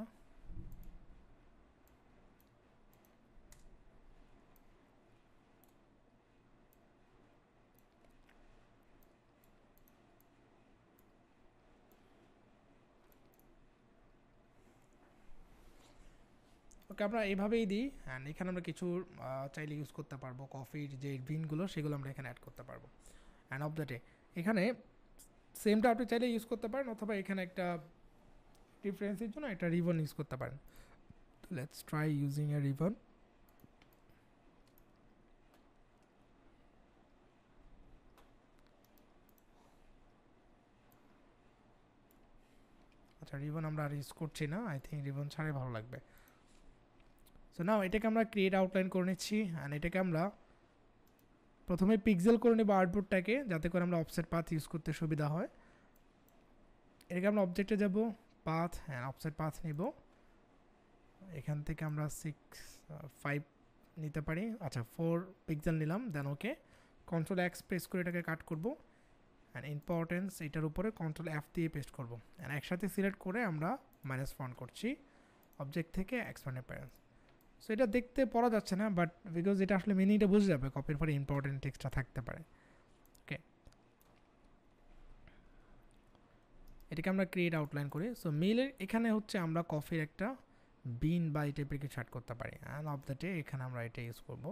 ওকে, আমরা এইভাবেই দিই। অ্যান্ড এখানে আমরা কিছু চাইলে ইউজ করতে পারবো, কফির যে বিনগুলো সেগুলো আমরা এখানে অ্যাড করতে পারবো। অ্যান্ড অফ দ্য ডে এখানে সেমটা আপনি চাইলে ইউজ করতে পারেন, অথবা এখানে একটা ডিফারেন্সের জন্য একটা রিবন ইউজ করতে পারেন। তো let's try using a ribbon. আচ্ছা, রিবন আমরা আর ইউজ করছি না, আই থিঙ্ক রিবন ছাড়াই ভালো লাগবে। সো নাও এটাকে আমরা ক্রিয়েট আউটলাইন করে নিচ্ছি। অ্যান্ড এটাকে আমরা প্রথমে পিক্সেল করে নেব আউটপুটটাকে, যাতে করে আমরা অফসেট পাথ ইউজ করতে সুবিধা হয়। এটাকে আমরা অবজেক্টে যাব, পাথ অ্যান্ড অফসেট পাথ নিব। এখান থেকে আমরা 5 নিতে পারি। আচ্ছা, 4 পিক্সেল নিলাম। দেন ওকে, কন্ট্রোল এক্স প্রেস করে এটাকে কাট করব। অ্যান্ড ইম্পর্টেন্স এটার উপরে কন্ট্রোল এফ দিয়ে পেস্ট করব। অ্যান্ড একসাথে সিলেক্ট করে আমরা মাইনাস ফন্ট করছি অবজেক্ট থেকে এক্সপ্যান্ড অ্যাপিয়ারেন্স। সো এটা দেখতে পড়া যাচ্ছে না, বাট বিকজ এটা আসলে মিনিংটা বুঝে যাবে, কপির পরে ইম্পর্টেন্ট টেক্সটটা থাকতে পারে। ওকে, এটাকে আমরা ক্রিয়েট আউটলাইন করি। সো মেলের এখানে হচ্ছে আমরা কফির একটা বিন বা এই টাইপের কিছু অ্যাড করতে পারি। অ্যান্ড অফ দ্য ডে এখানে আমরা এটা ইউজ করব।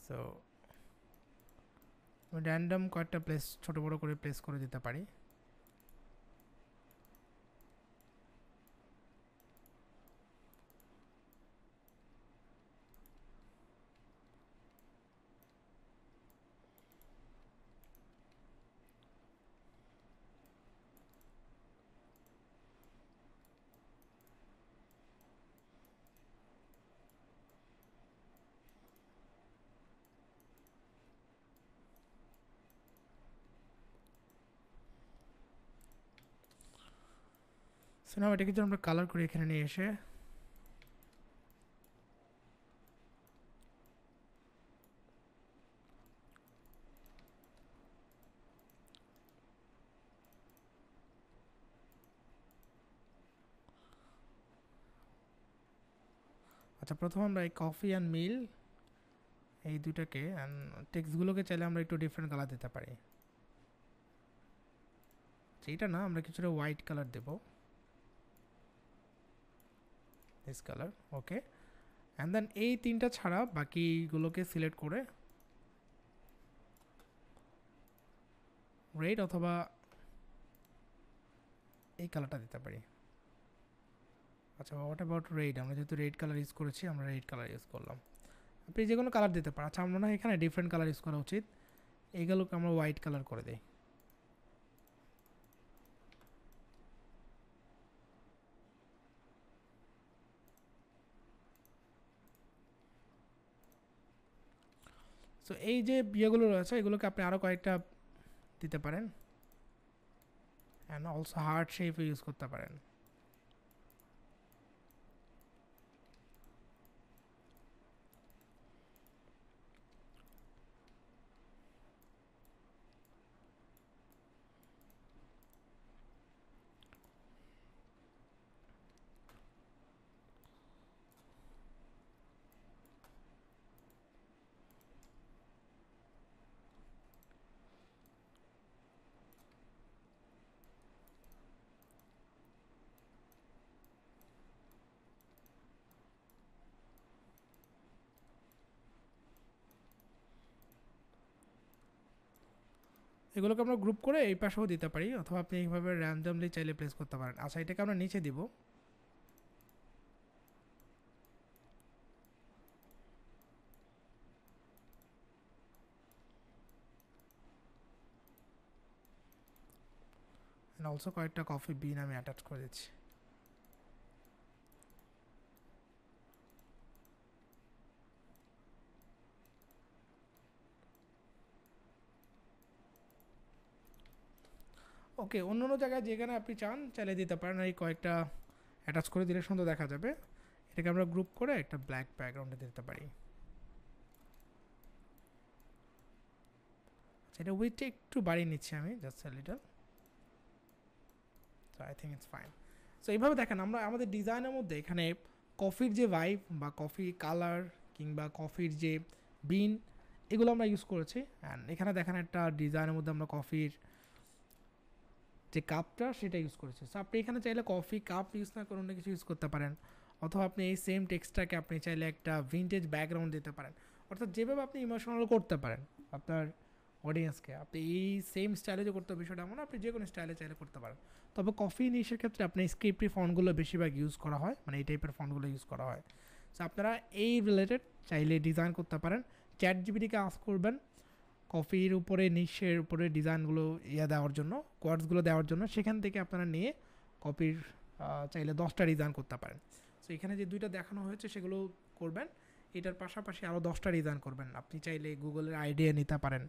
সো র্যান্ডম কয়েকটা প্লেস ছোট বড় করে প্লেস করে দিতে পারি। সো নাও এটাকে যদি আমরা কালার করি এখানে নিয়ে এসে, আচ্ছা প্রথম আমরা এই কফি অ্যান্ড মিল এই দুটাকে টেক্সটগুলোকে চাইলে আমরা একটু ডিফারেন্ট কালার দিতে পারি। এইটা না, আমরা কিছুটা হোয়াইট কালার দেব, this colour, okay. And then এই তিনটা ছাড়া বাকিগুলোকে সিলেক্ট করে রেড অথবা এই কালারটা দিতে পারি। আচ্ছা হোয়াট অ্যাবাউট রেড, আমরা যেহেতু রেড কালার ইউজ করেছি আমরা রেড কালার ইউজ করলাম। আপনি যে কোনো কালার দিতে পারেন। আচ্ছা আমরা না এখানে ডিফারেন্ট কালার ইউজ করা উচিত, এইগুলোকে আমরা হোয়াইট কালার করে দিই। সো এই যে ইয়েগুলো রয়েছে এগুলোকে আপনি আরও কয়েকটা দিতে পারেন, and also heart shape use করতে পারেন। এগুলোকে আমরা গ্রুপ করে এই পাশেও দিতে পারি, অথবা আপনি এইভাবে র্যান্ডমলি চাইলে প্লেস করতে পারেন। আচ্ছা এটাকে আমরা নিচে দিব, অলসো কয়েকটা কফি বিন আমি অ্যাটাচ করে দিচ্ছি। ওকে, অন্য অন্য জায়গায় যেখানে আপনি চান চাইলে দিতে পারেন, এই কয়েকটা অ্যাটাচ করে দিলে সুন্দর দেখা যাবে। এটাকে আমরা গ্রুপ করে একটা ব্ল্যাক ব্যাকগ্রাউন্ডে দিতে পারি। আচ্ছা এটা উইথটা একটু বাড়িয়ে নিচ্ছি আমি, just a little, so I think it's fine. So এইভাবে দেখেন আমরা আমাদের ডিজাইনের মধ্যে এখানে কফির যে ভাইব বা কফি কালার কিংবা কফির যে বিন এগুলো আমরা ইউজ করেছি। অ্যান্ড এখানে দেখেন একটা ডিজাইনের মধ্যে আমরা কফির যে কাপটা সেটা ইউজ করেছি। সো আপনি এখানে চাইলে কফি কাপ ইউজ না করে অন্য কিছু ইউজ করতে পারেন, অথবা আপনি এই সেম টেক্সটটাকে আপনি চাইলে একটা ভিন্টেজ ব্যাকগ্রাউন্ড দিতে পারেন। অর্থাৎ যেভাবে আপনি ইমোশনাল করতে পারেন আপনার অডিয়েন্সকে, আপনি এই সেম স্টাইলে যে করতে হবে বিষয়টা এমন, আপনি যে কোনো স্টাইলে চাইলে করতে পারেন। তবে কফি নিশের ক্ষেত্রে আপনার স্ক্রিপ্টি ফন্টগুলো বেশিরভাগ ইউজ করা হয়, মানে এই টাইপের ফন্টগুলো ইউজ করা হয়। সো আপনারা এই রিলেটেড চাইলে ডিজাইন করতে পারেন, চ্যাট জিপিটিকে আস্ক করবেন কফির উপরে নিশের উপরে ডিজাইনগুলো দেওয়ার জন্য, কোয়ার্ডসগুলো দেওয়ার জন্য, সেখান থেকে আপনারা নিয়ে কপির চাইলে 10টা ডিজাইন করতে পারেন। সো এখানে যে দুইটা দেখানো হয়েছে সেগুলো করবেন, এটার পাশাপাশি আরও 10টা ডিজাইন করবেন। আপনি চাইলে গুগলের আইডিয়া নিতে পারেন,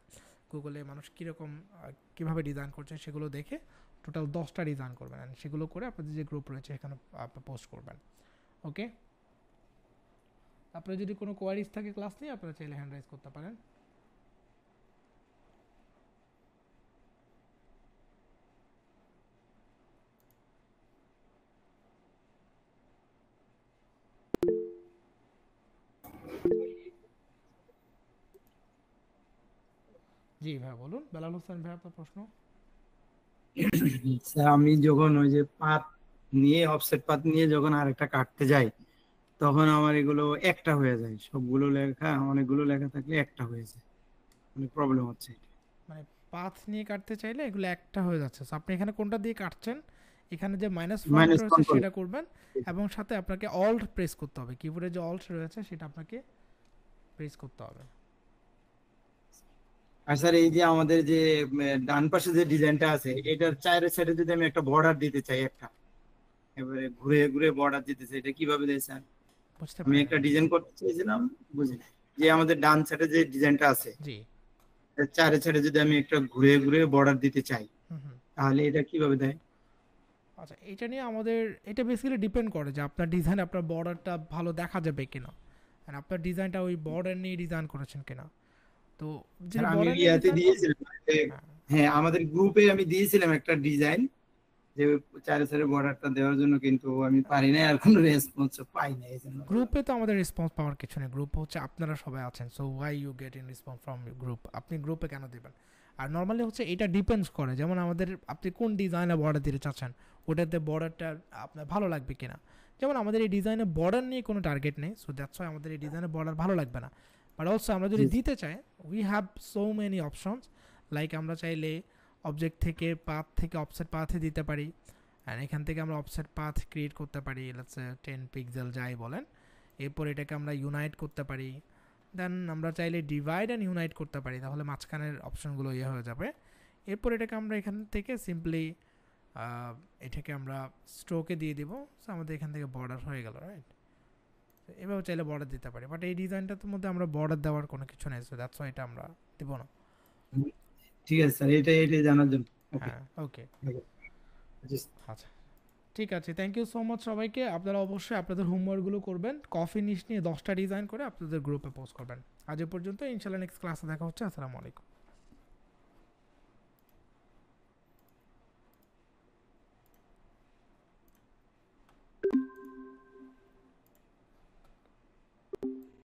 গুগলে মানুষ কীরকম কীভাবে ডিজাইন করছে সেগুলো দেখে টোটাল 10টা ডিজাইন করবেন, অ্যান্ড সেগুলো করে আপনাদের যে গ্রুপ রয়েছে এখানে আপনি পোস্ট করবেন। ওকে, আপনার যদি কোনো কোয়ারিজ থাকে ক্লাস নিয়ে আপনারা চাইলে হ্যান্ড রাইজ করতে পারেন। জি ভাই বলুন, বেলাল হোসেন ভাই আপনার প্রশ্ন। স্যার আমি যখন ওই যে পাত নিয়ে অফসেট পাত নিয়ে যখন আরেকটা কাটতে যাই, তখন আমার এগুলো একটা হয়ে যায়, সবগুলো লেখা অনেকগুলো লেখা থাকলে একটা হয়ে যায়, অনেক প্রবলেম হচ্ছে। মানে পাথ নিয়ে কাটতে চাইলে এগুলো একটা হয়ে যাচ্ছে। সো আপনি এখানে কোনটা দিয়ে কাটছেন, এখানে যে মাইনাস ফন্ট মাইনাস রয়েছে কন্ট্রোল। সেটা করবেন, এবং সাথে আপনাকে অল্ট প্রেস করতে হবে, কিবোর্ডে যে অল্ট রয়েছে সেটা আপনাকে প্রেস করতে হবে। আর স্যার এই যে আমাদের যে ডান পাশে যে ডিজাইনটা আছে, এটার চায়ের সাইডে যদি আমি একটা বর্ডার দিতে চাই, একটা এবারে ঘুরে ঘুরে বর্ডার দিতে চাই, এটা কিভাবে দেয় স্যার? বুঝতে আমি পারিনি। একটা ডিজাইন করতে চেয়েছিলাম, বুঝি নাই। যে আমাদের ডান সাইডে যে ডিজাইনটা আছে, জি। এর চারে সাইডে যদি আমি একটা ঘুরে ঘুরে বর্ডার দিতে চাই, হুম হুম। তাহলে এটা কিভাবে দেয়? আচ্ছা, এটা নিয়ে আমাদের, এটা বেসিক্যালি ডিপেন্ড করে যে আপনার ডিজাইন, আপনার বর্ডারটা ভালো দেখা যাবে কিনা, আর আপনার ডিজাইনটা ওই বর্ডার নিয়ে ডিজাইন করেছেন কিনা। তো স্যার যদি আমি বর্ডার নিয়ে ইয়াতে ডিজাইন করেন, দিয়েছিলাম যে, হ্যাঁ, হ্যাঁ আমাদের গ্রুপে আমি দিয়েছিলাম একটা ডিজাইন, যে চারে সাইডে বর্ডারটা দেওয়ার জন্য, কিন্তু আমি পারি না, আর কোনো রেসপন্স পাই না, এই জন্য বললাম। গ্রুপে তো আমাদের রেসপন্স পাওয়ার কিছু নেই, গ্রুপ হচ্ছে আপনারা সবাই আছেন, so why you get in response from group, আপনি গ্রুপে কেন দিবেন। আর নর্মালি হচ্ছে এটা ডিপেন্ডস করে, যেমন আমাদের আপনি কোন ডিজাইনে বর্ডার দিতে চাচ্ছেন, ওটাতে বর্ডারটা আপনার ভালো লাগবে কিনা। যেমন আমাদের এই ডিজাইনে বর্ডার নিয়ে কোনো টার্গেট নেই, সো দ্যাটস ওয়াই আমাদের এই ডিজাইনে বর্ডার ভালো লাগবে না। বাট অলসো আমরা যদি জি দিতে চাই, we have so many options. Like আমরা চাইলে অবজেক্ট থেকে পাথ থেকে অফসেট পাথে দিতে পারি, অ্যান্ড এখান থেকে আমরা অফসেট পাথ ক্রিয়েট করতে পারি, লেটস সে 10 পিক্সেল যাই বলেন। এরপর এটাকে আমরা ইউনাইট করতে পারি, দেন আমরা চাইলে ডিভাইড অ্যান্ড ইউনাইট করতে পারি, তাহলে মাঝখানের অপশনগুলো ইয়ে হয়ে যাবে। এরপর এটাকে আমরা এখান থেকে সিম্পলি এটাকে আমরা স্ট্রোকে দিয়ে দিব, সো আমাদের এখান থেকে বর্ডার হয়ে গেল, রাইট। এভাবে চাইলে বর্ডার দিতে পারি, বাট এই ডিজাইনটার মধ্যে আমরা বর্ডার দেওয়ার কোনো কিছু নেই, সো দ্যাটস ওয়াই এটা আমরা দিব না। ঠিক আছে স্যার, এটাই জানার জন্য। ওকে। হ্যাঁ, ওকে। জি। আচ্ছা, ঠিক আছে, থ্যাংক ইউ সো মাচ সবাইকে। আপনারা অবশ্যই আপনাদের হোমওয়ার্কগুলো করবেন, কফি নিশ নিয়ে 10টা ডিজাইন করে আপনাদের গ্রুপে পোস্ট করবেন। আজ এ পর্যন্ত, ইনশাল্লাহ নেক্সট ক্লাসে দেখা হচ্ছে। আসসালামু আলাইকুম।